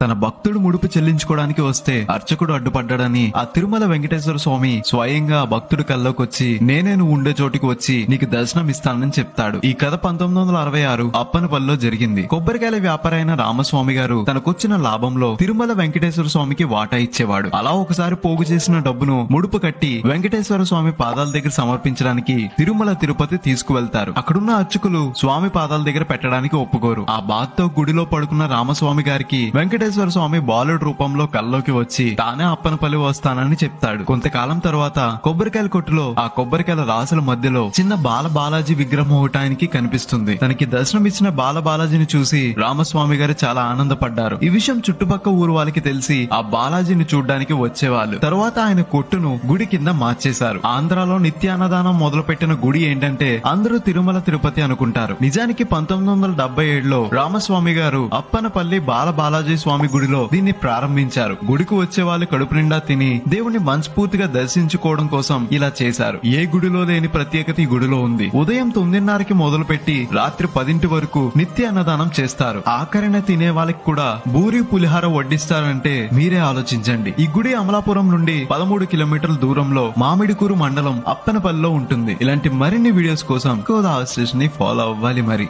తన భక్తుడు ముడుపు చెల్లించుకోవడానికి వస్తే అర్చకుడు అడ్డుపడ్డాడని ఆ తిరుమల వెంకటేశ్వర స్వామి స్వయంగా ఆ భక్తుడి కల్లోకొచ్చి నేనే నువ్వు ఉండే చోటికి వచ్చి నీకు దర్శనం ఇస్తానని చెప్తాడు. ఈ కథ 1966 అప్పనపల్లిలో జరిగింది. కొబ్బరికాయల వ్యాపారైన రామస్వామి గారు తనకొచ్చిన లాభంలో తిరుమల వెంకటేశ్వర స్వామికి వాటా ఇచ్చేవాడు. అలా ఒకసారి పోగు చేసిన డబ్బును ముడుపు కట్టి వెంకటేశ్వర స్వామి పాదాల దగ్గర సమర్పించడానికి తిరుమల తిరుపతి తీసుకువెళ్తారు. అక్కడున్న అర్చకులు స్వామి పాదాల దగ్గర పెట్టడానికి ఒప్పుకోరు. ఆ బాధతో గుడిలో పడుకున్న రామస్వామి గారికి వెంకటేశ్వర స్వామి బాలుడు రూపంలో కల్లోకి వచ్చి తానే అప్పనపల్లి వస్తానని చెప్తాడు. కొంతకాలం తర్వాత కొబ్బరికాయల కొట్టులో ఆ కొబ్బరికాయల రాసుల మధ్యలో చిన్న బాలబాలాజీ విగ్రహం ఒకటానికి కనిపిస్తుంది. తనకి దర్శనం ఇచ్చిన బాలబాలాజీని చూసి రామస్వామి గారు చాలా ఆనందపడ్డారు. ఈ విషయం చుట్టుపక్క ఊరు వాళ్ళకి తెలిసి ఆ బాలాజీని చూడ్డానికి వచ్చేవాళ్ళు. తర్వాత ఆయన కొట్టును గుడి కింద మార్చేశారు. ఆంధ్రాలో నిత్యాన్నదానం మొదలు పెట్టిన గుడి ఏంటంటే అందరూ తిరుమల తిరుపతి అనుకుంటారు. నిజానికి 1977లో రామస్వామి గారు అప్పనపల్లి బాలబాలాజీ స్వామి గుడిలో దీన్ని ప్రారంభించారు. గుడికి వచ్చే వాళ్ళు కడుపు నిండా తిని దేవుణ్ణి మనస్ఫూర్తిగా దర్శించుకోవడం కోసం ఇలా చేశారు. ఏ గుడిలో లేని ప్రత్యేకత ఈ గుడిలో ఉంది. ఉదయం 9:30కి మొదలు పెట్టి రాత్రి 10 వరకు నిత్య అన్నదానం చేస్తారు. ఆఖరిన తినే వాళ్ళకి కూడా బూరి పులిహార వడ్డిస్తారంటే మీరే ఆలోచించండి. ఈ గుడి అమలాపురం నుండి 13 కిలోమీటర్ల దూరంలో మామిడికూరు మండలం అప్పనపల్లిలో ఉంటుంది. ఇలాంటి మరిన్ని వీడియోస్ కోసం గోదావరి స్టేషన్ ని ఫాలో అవ్వాలి. మరి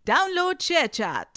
Download ShareChat.